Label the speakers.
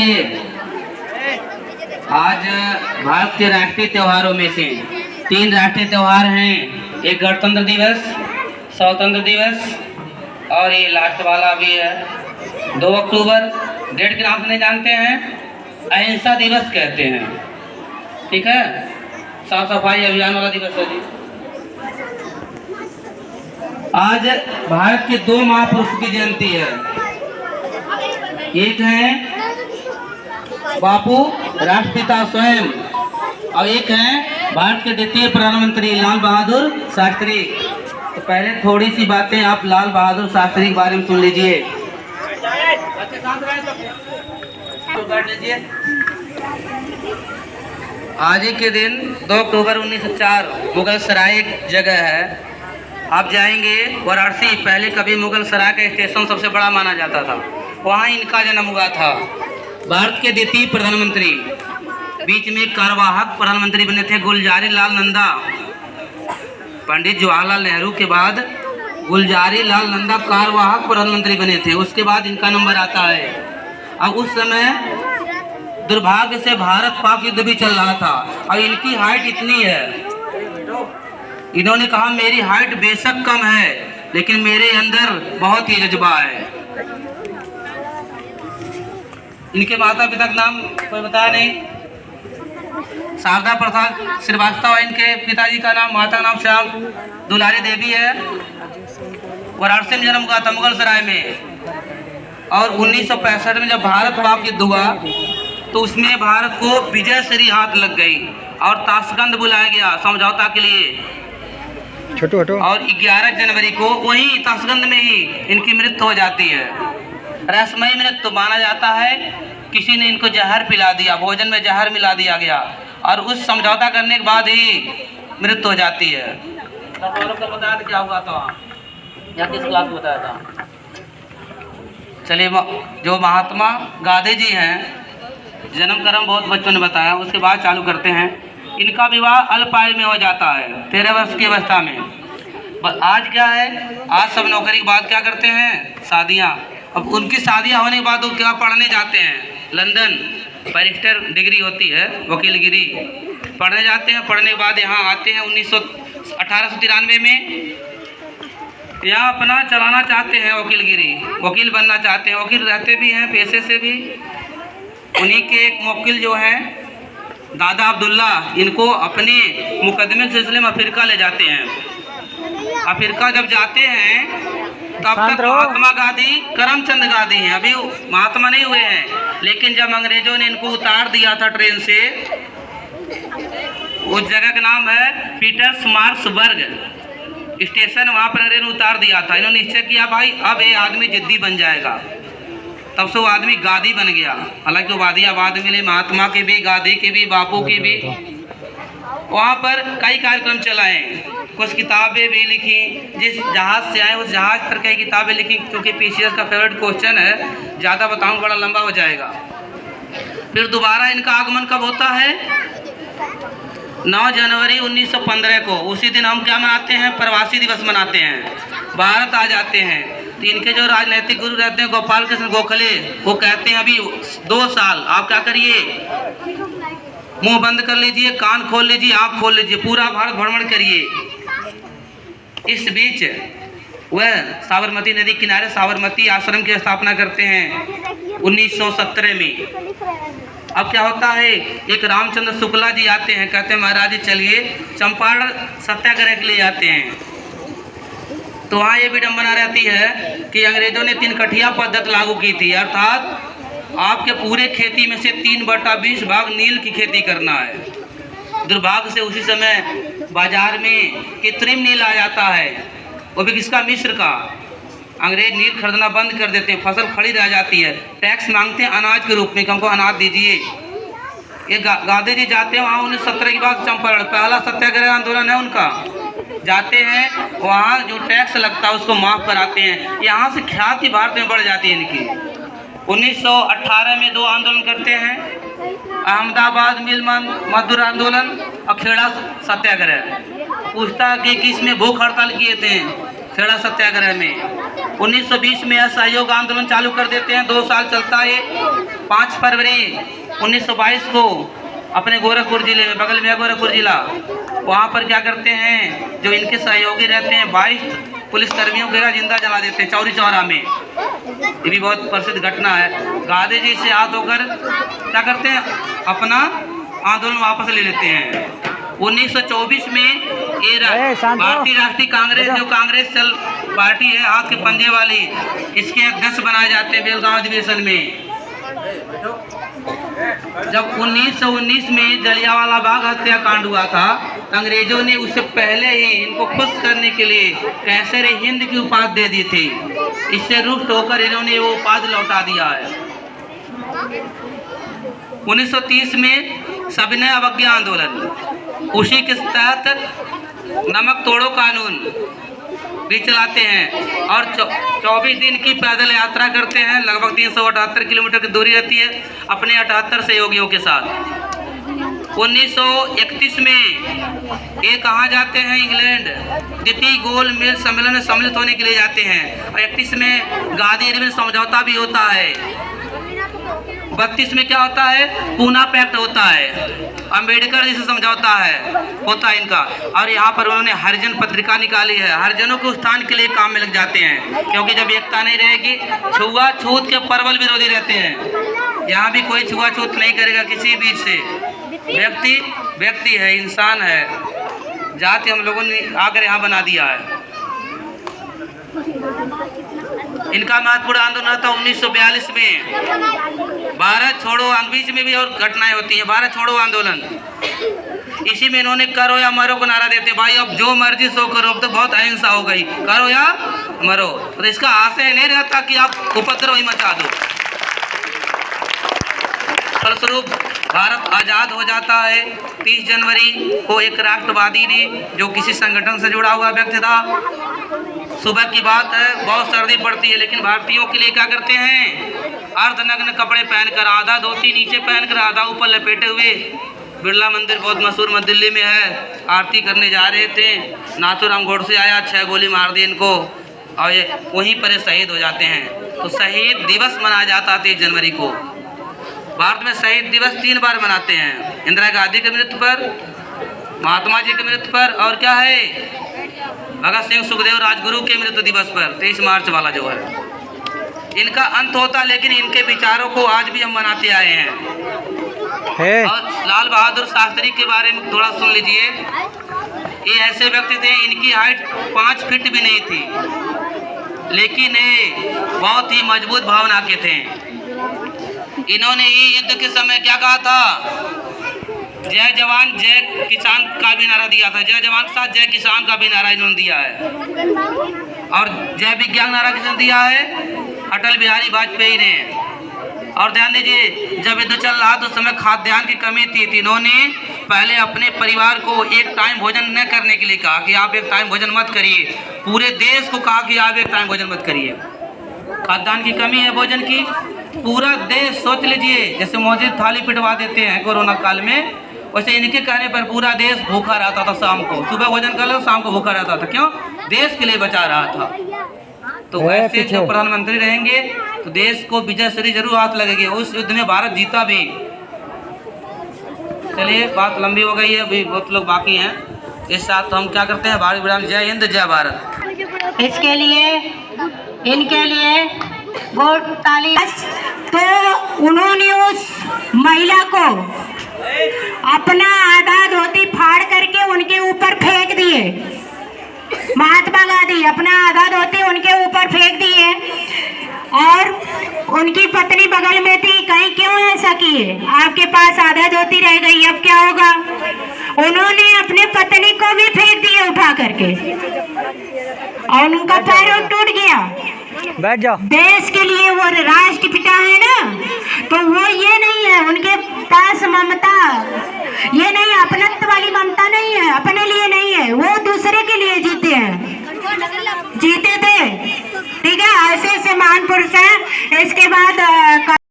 Speaker 1: लीजिए, आज भारत के राष्ट्रीय त्योहारों में से 3 राष्ट्रीय त्योहार हैं। एक गणतंत्र दिवस, स्वतंत्र दिवस और ये लास्ट वाला भी है 2 अक्टूबर। डेट के नाम से नहीं जानते हैं, अहिंसा दिवस कहते हैं। ठीक है, साफ सफाई अभियान वाला दिवस है जी। आज भारत के 2 महापुरुष की जयंती है। एक है बापू राष्ट्रपिता स्वयं और एक है भारत के द्वितीय प्रधानमंत्री लाल बहादुर शास्त्री। तो पहले थोड़ी सी बातें आप लाल बहादुर शास्त्री के बारे में सुन लीजिए। आज ही के दिन 2 अक्टूबर 1904 मुगल सराय एक जगह है, आप जाएंगे वाराणसी। पहले कभी मुगल सराय का स्टेशन सबसे बड़ा माना जाता था, वहाँ इनका जन्म हुआ था। भारत के द्वितीय प्रधानमंत्री, बीच में कार्यवाहक प्रधानमंत्री बने थे गुलजारी लाल नंदा। पंडित जवाहरलाल नेहरू के बाद गुलजारी लाल नंदा कार्यवाहक प्रधानमंत्री बने थे, उसके बाद इनका नंबर आता है। अब उस समय दुर्भाग्य से भारत पाक युद्ध भी चल रहा था और इनकी हाइट इतनी है, इन्होंने कहा मेरी हाइट बेशक कम है लेकिन मेरे अंदर बहुत ही जज्बा है। इनके माता पिता का नाम कोई बताया नहीं, शारदा प्रसाद श्रीवास्तव इनके पिताजी का नाम, माता का नाम श्याम दुलारी देवी है। वाराणसी में जन्म हुआ था मुगल सराय में। और 1965 में जब भारत पाक युद्ध हुआ तो उसमें भारत को विजय श्री हाथ लग गई और ताशकंद बुलाया गया समझौता के लिए।
Speaker 2: छोटो
Speaker 1: और 11 जनवरी को वही ताशकंद में ही इनकी मृत्यु हो जाती है। रहस्यमयी मृत्यु माना जाता है, किसी ने इनको जहर पिला दिया, भोजन में जहर मिला दिया गया और उस समझौता करने के बाद ही मृत्यु हो जाती है। तो बताया क्या हुआ था या किस क्लास में बताया था? चलिए, जो महात्मा गांधी जी हैं, जन्म कर्म बहुत बच्चों ने बताया, उसके बाद चालू करते हैं। इनका विवाह अल्पायु में हो जाता है 13 वर्ष की अवस्था में। आज क्या है, आज सब नौकरी के बाद क्या करते हैं, शादियाँ। अब उनकी शादियाँ होने के बाद वो क्या पढ़ने जाते हैं लंदन, बैरिस्टर डिग्री होती है, वकीलगिरी पढ़ने जाते हैं। पढ़ने के बाद यहाँ आते हैं 1893 में, यहाँ अपना चलाना चाहते हैं वकीलगिरी, वकील बनना चाहते हैं। वकील रहते भी हैं पेशे से भी। उन्हीं के एक मुवक्किल जो हैं दादा अब्दुल्ला, इनको अपने मुकदमे के सिलसिले में अफ्रीका ले जाते हैं। अफ्रीका जब जाते हैं तब तक महात्मा गांधी करमचंद गांधी हैं, अभी महात्मा नहीं हुए हैं। लेकिन जब अंग्रेजों ने इनको उतार दिया था ट्रेन से, उस जगह का नाम है पीटर्समार्ट्सबर्ग स्टेशन, वहाँ पर अंग्रेज ने उतार दिया था। इन्होंने निश्चय किया भाई अब ये आदमी जिद्दी बन जाएगा, तब से वो आदमी गांधी बन गया। हालांकि वो वादियावाद मिले महात्मा के भी, गांधी के भी, बापू के भी। वहाँ पर कई कार्यक्रम चलाए, कुछ किताबें भी लिखी। जिस जहाज़ से आए उस जहाज़ पर कई किताबें लिखी, क्योंकि पीसीएस का फेवरेट क्वेश्चन है, ज़्यादा बताऊँ बड़ा लंबा हो जाएगा। फिर दोबारा इनका आगमन कब होता है, 9 जनवरी 1915 को। उसी दिन हम क्या मनाते हैं, प्रवासी दिवस मनाते हैं, भारत आ जाते हैं। तो इनके जो राजनीतिक गुरु रहते हैं गोपाल कृष्ण गोखले, वो कहते हैं अभी 2 साल आप क्या करिए, मुंह बंद कर लीजिए, कान खोल लीजिए, आँख खोल लीजिए, पूरा भारत भ्रमण करिए। इस बीच वह साबरमती नदी किनारे साबरमती आश्रम की स्थापना करते हैं 1917 में। अब क्या होता है, एक रामचंद्र शुक्ला जी आते हैं, कहते हैं महाराज जी चलिए चंपारण सत्याग्रह के लिए जाते हैं। तो वहाँ ये विडंबना रहती है कि अंग्रेजों ने 3 कठिया पद्धति लागू की थी, अर्थात आपके पूरे खेती में से 3/20 भाग नील की खेती करना है। दुर्भाग्य से उसी समय बाजार में कृत्रिम नील आ जाता है, वो भी किसका, मिस्र का। अंग्रेज नील खरीदना बंद कर देते हैं, फसल खड़ी रह जाती है। टैक्स मांगते हैं अनाज के रूप में कि हमको अनाज दीजिए। ये गांधी जी जाते हैं वहाँ 1917 के बाद, चंपारण पहला सत्याग्रह आंदोलन है उनका। जाते हैं वहाँ जो टैक्स लगता है उसको माफ़ कराते हैं। यहाँ से ख्याति भारत में बढ़ जाती है इनकी। 1918 में 2 आंदोलन करते हैं, अहमदाबाद मिल मजदूर आंदोलन और खेड़ा सत्याग्रह। पूछता कि किसमें भूख हड़ताल किए थे, खेड़ा सत्याग्रह में। 1920 में असहयोग आंदोलन चालू कर देते हैं, 2 साल चलता है। 5 फरवरी 1922 को अपने गोरखपुर जिले में, बगल में है गोरखपुर जिला, वहाँ पर क्या करते हैं, जो इनके सहयोगी रहते हैं 22 पुलिसकर्मियों को जिंदा जला देते हैं चौरी चौरा में। ये भी बहुत प्रसिद्ध घटना है। गांधी जी से हाथ होकर क्या करते हैं, अपना आंदोलन वापस ले लेते हैं। 1924 में ये भारतीय राष्ट्रीय कांग्रेस, जो कांग्रेस चल पार्टी है हाथ के पंजे वाली, इसके अध्यक्ष बनाए जाते हैं बेलगांव अधिवेशन में। जब 1919 में जलियांवाला बाग हत्याकांड हुआ था, अंग्रेजों ने उससे पहले ही इनको खुश करने के लिए कैसर हिंद की उपाधि दे दी थी। इससे रुष्ट होकर इन्होंने वो उपाधि लौटा दिया है। 1930 में सविनय अवज्ञा आंदोलन, उसी के तहत नमक तोड़ो कानून भी चलाते हैं और 24 दिन की पैदल यात्रा करते हैं। लगभग 378 किलोमीटर की दूरी रहती है अपने 78 सहयोगियों के साथ। 1931 में ये कहाँ जाते हैं, इंग्लैंड, द्वितीय गोल मेज सम्मेलन में सम्मिलित होने के लिए जाते हैं। और 31 में गांधी-इरविन समझौता भी होता है। 32 में क्या होता है, पूना पैक्ट होता है, अंबेडकर जी से समझौता होता है इनका। और यहाँ पर उन्होंने हरिजन पत्रिका निकाली है। हरिजनों के उत्थान के लिए काम में लग जाते हैं, क्योंकि जब एकता नहीं रहेगी, छुआछूत के प्रबल विरोधी रहते हैं। यहाँ भी कोई छुआछूत नहीं करेगा किसी बीच से। व्यक्ति है, इंसान है, जाति हम लोगों ने आकर यहाँ बना दिया है। इनका महत्वपूर्ण आंदोलन था 1942 में, भारत छोड़ो। बीच में भी और घटनाएं होती हैं। भारत छोड़ो आंदोलन, इसी में इन्होंने करो या मरो को नारा देते। भाई अब जो मर्जी सो करो, अब तो बहुत अहिंसा हो गई, करो या मरो। तो इसका आशय नहीं रहता कि आप उपद्रव ही मचा दो। फलस्वरूप भारत आज़ाद हो जाता है। 30 जनवरी को एक राष्ट्रवादी ने, जो किसी संगठन से जुड़ा हुआ व्यक्ति था, सुबह की बात है, बहुत सर्दी पड़ती है, लेकिन भारतीयों के लिए क्या करते हैं, अर्धनग्न कपड़े पहनकर, आधा धोती नीचे पहनकर आधा ऊपर लपेटे हुए, बिरला मंदिर बहुत मशहूर मध्य दिल्ली में है, आरती करने जा रहे थे। नाथूराम गोडसे आया, 6 गोली मार दी इनको और ये वहीं पर शहीद हो जाते हैं। तो शहीद दिवस मनाया जाता है 30 जनवरी को। भारत में शहीद दिवस 3 बार मनाते हैं, इंदिरा गांधी की मृत्यु पर, महात्मा जी की मृत्यु पर, और क्या है, भगत सिंह सुखदेव राजगुरु के मृत्यु दिवस पर 23 मार्च वाला जो है। इनका अंत होता, लेकिन इनके विचारों को आज भी हम मनाते आए हैं। और लाल बहादुर शास्त्री के बारे में थोड़ा सुन लीजिए। ये ऐसे व्यक्ति थे, इनकी हाइट 5 फीट भी नहीं थी, लेकिन ये बहुत ही मजबूत भावना के थे। इन्होंने ये युद्ध के समय क्या कहा था, जय जवान जय किसान का भी नारा दिया था। जय जवान के साथ जय किसान का भी नारा इन्होंने दिया है। और जय विज्ञान नारा किसने दिया है, अटल बिहारी वाजपेयी ने। और ध्यान दीजिए, जब युद्ध चल रहा तो उस समय खाद्यान्न की कमी थी, इन्होंने पहले अपने परिवार को एक टाइम भोजन न करने के लिए कहा कि आप एक टाइम भोजन मत करिए। पूरे देश को कहा कि आप एक टाइम भोजन मत करिए, खाद्यान्न की कमी है, भोजन की। पूरा देश, सोच लीजिए, जैसे मौजूद थाली पिटवा देते हैं कोरोना काल में, वैसे इनके कहने पर पूरा देश भूखा रहता था। शाम को सुबह भोजन कर लो, शाम को भूखा रहता था। क्यों? देश के लिए बचा रहा था। तो ऐसे जो प्रधानमंत्री रहेंगे तो देश को विजय श्री जरूर हाथ लगेगी। उस युद्ध में भारत जीता भी। चलिए, बात लंबी हो गई है, अभी बहुत लोग बाकी हैं। इस साथ हम क्या करते हैं, भारत विराम, जय हिंद जय भारत।
Speaker 2: इसके लिए, इनके लिए वो ताली। तो उन्होंने उस महिला को अपना आधा धोती फाड़ करके उनके ऊपर फेंक दिए। महात्मा गांधी अपना आधा धोती उनके ऊपर फेंक दिए और उनकी पत्नी बगल में थी। कहीं क्यों ऐसा किए? आपके पास आधा धोती रह गई, अब क्या होगा? उन्होंने अपने पत्नी को भी फेंक दिया उठा करके और उनका पैर टूट गया।
Speaker 3: बैठ जाओ।
Speaker 2: देश के लिए वो राष्ट्रपिता है ना, तो वो ये नहीं है, उनके पास ममता ये नहीं, अपनत्व वाली ममता नहीं है, अपने लिए नहीं है, वो दूसरे के लिए जीते थे। ठीक है, ऐसे महान पुरुष हैं। इसके बाद